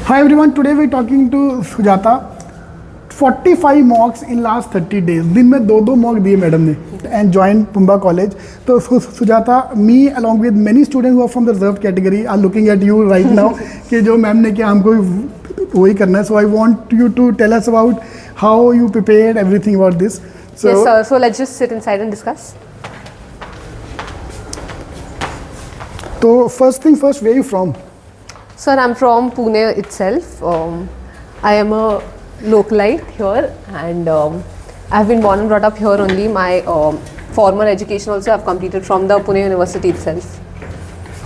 Hi everyone, today we're talking to Sugata. 45 mocks in last 30 days. दिन में दो mock दिए मैडम ने and joined Pumba College. तो Sujata, me along with many students who are from the reserved category are looking at you right now कि जो ma'am ने किया हमको वही करना है. So I want you to tell us about how you prepared everything about this. So, yes, sir. So let's just sit inside and discuss. तो first thing first, where are you from? Sir, I'm from Pune itself. I am a localite here, and I've been born and brought up here only. My formal education also I've completed from the Pune University itself.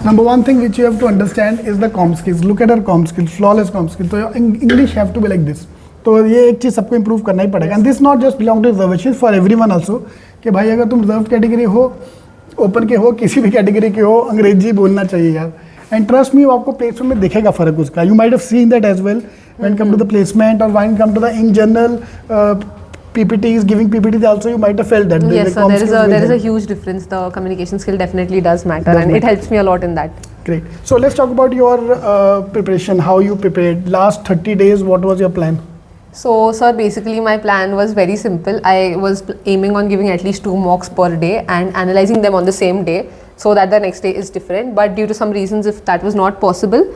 Number one thing which you have to understand is the com skills. Look at our com skills, flawless com skills. So your English have to be like this. तो ये एक चीज़ सबको improve करना ही पड़ेगा. And this not just belong to reservations, for everyone also. कि भाई अगर तुम reserved category हो, open के हो, किसी भी category के हो, अंग्रेजी बोलना चाहिए यार. And trust me, आपको placement में दिखेगा फर्क उसका. You might have seen that as well when it come to the placement or when it come to the in general PPTs, giving PPTs also you might have felt that. Yes, sir. There is a huge difference. The communication skill definitely does matter, and it helps me a lot in that. Great. So let's talk about your preparation. How you prepared last 30 days? What was your plan? So, sir, basically my plan was very simple. I was aiming on giving at least 2 mocks per day and analyzing them on the same day, so that the next day is different. But due to some reasons, if that was not possible,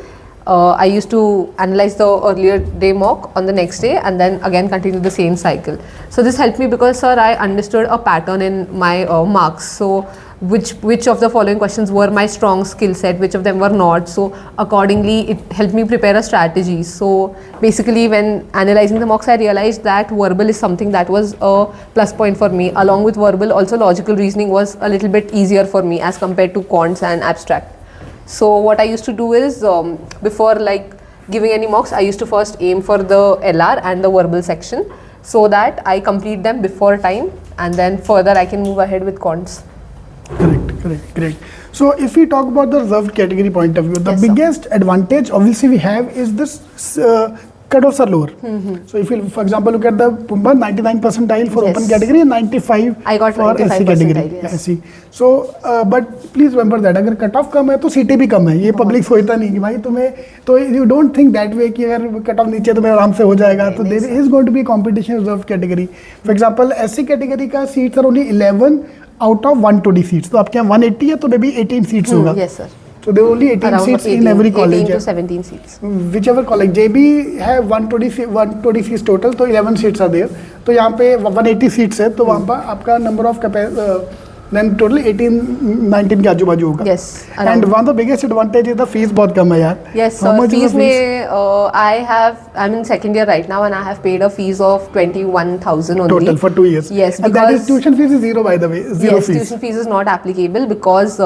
I used to analyze the earlier day mock on the next day and then again continue the same cycle. So this helped me because, sir, I understood a pattern in my marks. So which of the following questions were my strong skill set, which of them were not. So accordingly, it helped me prepare a strategy. So basically, when analyzing the mocks, I realized that verbal is something that was a plus point for me. Along with verbal, also logical reasoning was a little bit easier for me as compared to quants and abstract. So what I used to do is, before like giving any mocks, I used to first aim for the LR and the verbal section, so that I complete them before time, and then further I can move ahead with quants. Correct, great. So if we talk about the reserved category point of view, the Yes, biggest advantage obviously we have is this cutoffs are lower. So if you, for example, look at the Pumba, 99 percentile for Yes. open category and 95 I got for 95 SC category. percentile, yes. SC. So but please remember that अगर cutoff कम है तो CT भी कम है. ये public सोचता नहीं कि भाई तुम्हें तो you don't think that way कि अगर cutoff नीचे तो मेरा आराम से हो जाएगा. तो there is going to be competition in reserved category. For example, SC category का seats are only 11 out of 120 seats. तो आपके यहाँ 180 है तो maybe 18 seats होगा. Yes, sir. So there are only 18 Around seats 18, in every college. 18 to 17 seats. Whichever college, JB have 120 seats total, तो 11 seats are there. तो यहाँ पे 180 seats है, तो वहाँ पर आपका number of then total 18-19 के आजू बाजू होगा. Yes. And one of the biggest advantage is the fees बहुत कम है यार. Yes, How sir. much is Fees the fees? I'm in second year right now, and I have paid a fees of 21,000 only. Total for 2 years. Yes, and that is tuition fees is zero by the way. Zero yes, fees. tuition fees is not applicable because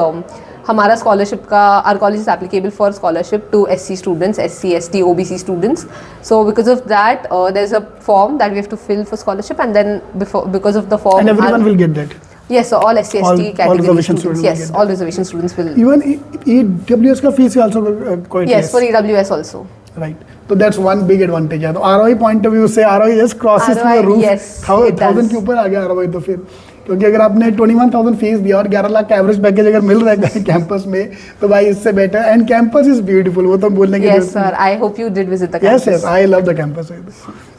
हमारा scholarship का our college is applicable for scholarship to SC students, SC, ST, OBC students. So because of that, there's a form that we have to fill for scholarship, and then because of the form, And everyone will get that. Yes, so all SC, All ST category reservation students. students Yes, will get all reservation students will. Even EWS का fees is also quite Yes, less. for EWS also. Right. So that's one big advantage है. तो ROI point of view से ROI just crosses through the roof. Yes, it 1000 does. के ऊपर आ गया ROI तो फिर क्योंकि अगर आपने 21,000 फीस दिया और 11 लाख का एवरेज पैकेज अगर मिल रहा है कैंपस में तो भाई इससे better. And campus is beautiful, वो तो बोलने की Yes, sir. I hope you did visit the Yes, campus. yes, I love the campus.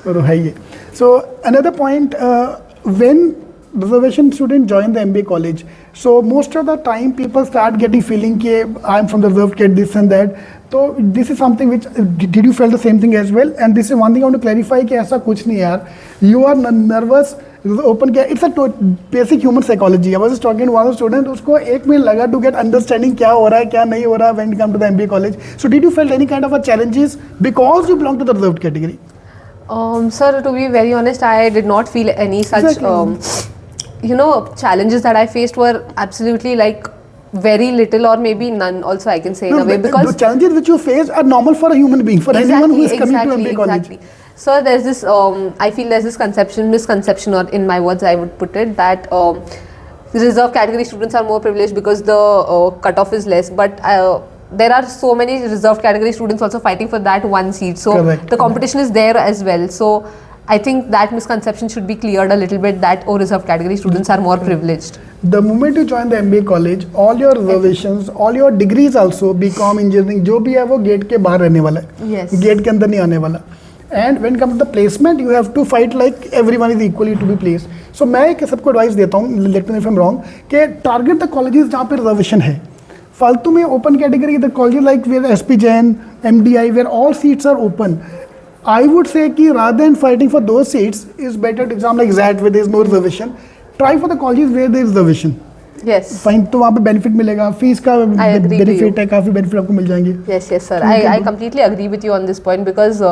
तो है ये. So another point, when reservation student join the MBA college, so most of the time people start getting feeling कि I'm from the reserved kid, this and that. So this is something which did you feel the same thing as well? And this is one thing I want to clarify कि ऐसा कुछ नहीं यार. You are nervous. Open क्या? It's a basic human psychology. I was just talking to one of the students. उसको एक minute लगा to get understanding क्या हो रहा है क्या नहीं हो रहा है when you come to the MBA college. So did you feel any kind of a challenges because you belong to the reserved category? Sir, to be very honest, I did not feel any such, challenges that I faced were absolutely like very little or maybe none also I can say in a way, because the challenges which you face are normal for a human being, for anyone who is coming to MBA college. Exactly. So there's this, I feel there's this misconception, or in my words I would put it, that reserve category students are more privileged because the cutoff is less, but there are so many reserved category students also fighting for that one seat. So Correct. The competition is there as well. So I think that misconception should be cleared a little bit, that reserved category students are more privileged. The moment you join the MBA college, all your reservations, all your degrees also, BCom, engineering, जो भी है वो gate के बाहर रहने वाला है. Yes. Gate के अंदर नहीं आने वाला. And when it comes to the placement, you have to fight like everyone is equally to be placed. So मैं एक सबको एडवाइस देता हूँ, let me know if I'm wrong, कि target the colleges जहाँ पे reservation है. फालतू में open category the colleges like where SP Jain, MDI, where all seats are open. I would say कि rather than fighting for those seats, is better to exam like that where there is no reservation. Try for the colleges where there is reservation. Yes. Fine तो वहाँ पे benefit मिलेगा, fees का benefit है, काफ़ी benefit आपको मिल जाएंगे. Yes, yes, sir. I completely agree with you on this point because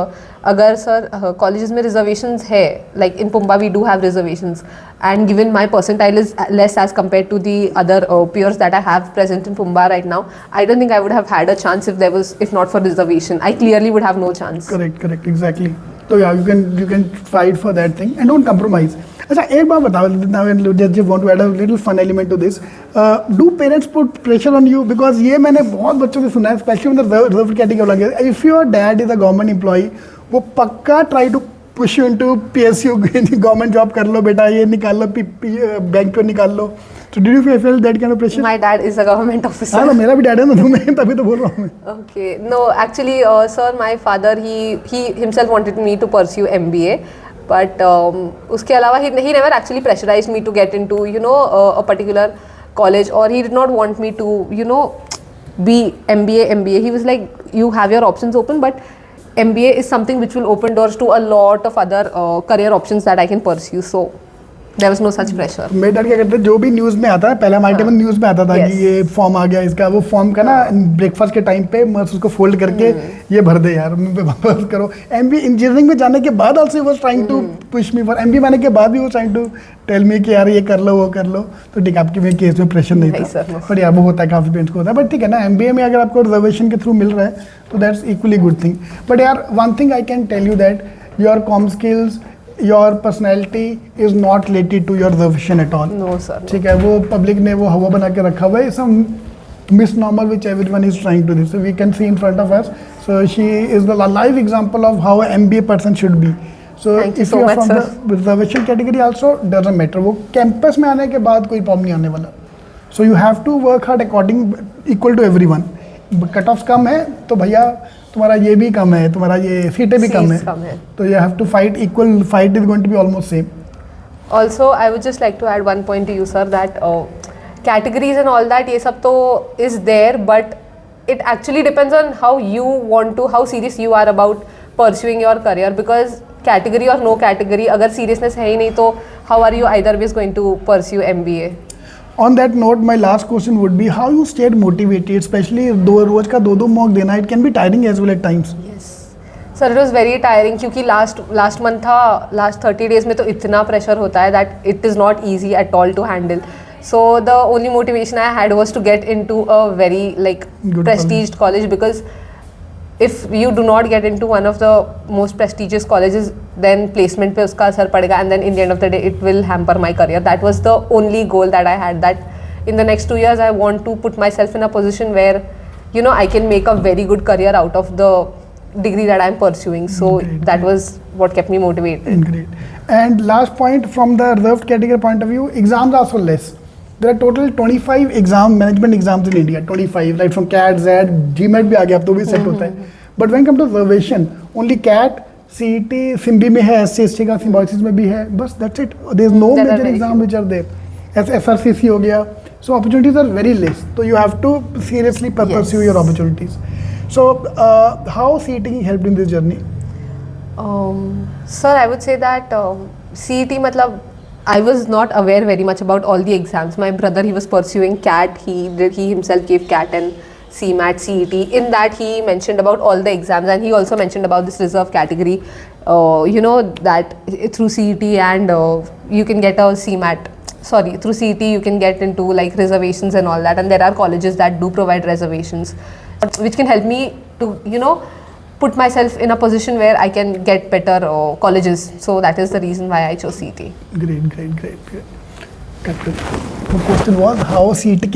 अगर सर colleges में reservations है, like in Pumba we do have reservations, and given my percentile is less as compared to the other peers that I have present in Pumba right now, I don't think I would have had a chance if not for reservation. I clearly would have no chance. Correct, exactly. So yeah, you can fight for that thing and don't compromise. अच्छा एक बात बताओ, now I just want to add a little fun element to this. Do parents put pressure on you? Because ये मैंने बहुत बच्चों से सुना है, especially when the reserved category वाला. If your dad is a government employee, वो पक्का try to push you into PSU, government job कर लो बेटा, ये निकाल लो, बैंक पे निकाल लो. So did you feel that kind of pressure? My dad is a government officer. हाँ, मेरा भी डैड है ना, तो मैं तभी तो बोल रहा हूँ. Okay, no, actually, sir, my father he himself wanted me to pursue MBA. But उसके अलावा he never actually pressurized me to get into a particular college, or he did not want me to be MBA. He was like, you have your options open, but MBA is something which will open doors to a lot of other career options that I can pursue. So there was no such pressure. मेरे dad क्या करते, जो भी news में आता है, पहले हमारे टाइम में न्यूज़ में आता था कि ये फॉर्म आ गया इसका, वो फॉर्म का ना ब्रेकफास्ट के टाइम पे मस्त उसको फोल्ड करके ये भर दे यार, वापस करो. MBA इंजीनियरिंग में जाने के बाद also was trying to push me for MBA आने के बाद भी वो ट्राइंग टू टेल मी कि यार ये कर लो वो कर लो. तो ठीक है, आपके में केस में प्रेशर नहीं था, बट यार वो होता है, काफ़ी पेरेंट्स को होता है. बट ठीक है ना, MBA में अगर आपको रिजर्वेशन के थ्रू मिल रहा है तो that's equally good thing. But यार one thing I can tell you that your comm skills, your personality is not related to your reservation at all. No sir. ठीक है, वो पब्लिक ने वो हवा बना के रखा हुआ है, some misnomer which everyone is trying to do. So we can see in front of us. So she is the live example of how an MBA person should be. So if you are from the reservation category also doesn't matter. वो campus में आने के बाद कोई problem नहीं आने वाला. So you have to work hard according equal to everyone. Cut off कम है तो भैया तुम्हारा ये भी कम है, तुम्हारा ये सीटें भी कम है, तो you have to fight equal. Fight is going to be almost same. Also, I would just like to add one point to you, sir, that categories and all that, ये सब तो is there, but it actually depends on how serious you are about pursuing your career. Because category or no category, अगर seriousness है ही नहीं तो how are you either ways going to pursue MBA? On that note, my last question would be how you stayed motivated, especially रोज का दो mock देना. It can be tiring as well at times. Yes, sir, it was very tiring क्योंकि last month था, last 30 days में तो इतना pressure होता है that it is not easy at all to handle. So the only motivation I had was to get into a very good prestiged college, because if you do not get into one of the most prestigious colleges, then placement पे उसका असर पड़ेगा, and then in the end of the day it will hamper my career. That was the only goal that I had, that in the next 2 years I want to put myself in a position where I can make a very good career out of the degree that I'm pursuing. So that was what kept me motivated. Great. And last point, from the reserved category point of view, exams are so less. There are total 25 management exams in India. 25, right, from CAT, ZET, GMAT भी आ गया, अब तो भी set होता है. But when it comes to reservation, only CAT, CET, SIMB में है, SC/ST का symbiosis में भी है, बस that's it. There is no major exam which are there. FRCC हो गया. So opportunities are very less. So you have to seriously pursue your opportunities. So how Cetking helped in this journey? Sir, I would say that CET matlab I was not aware very much about all the exams. My brother, he was pursuing CAT. He himself gave CAT and CMAT, CET. In that he mentioned about all the exams, and he also mentioned about this reserve category. That through CET and you can get a CMAT. Sorry, through CET you can get into reservations and all that. And there are colleges that do provide reservations, which can help me to put myself in a position where I can get better colleges. So that is the reason why I chose CET. Great. The question was how CET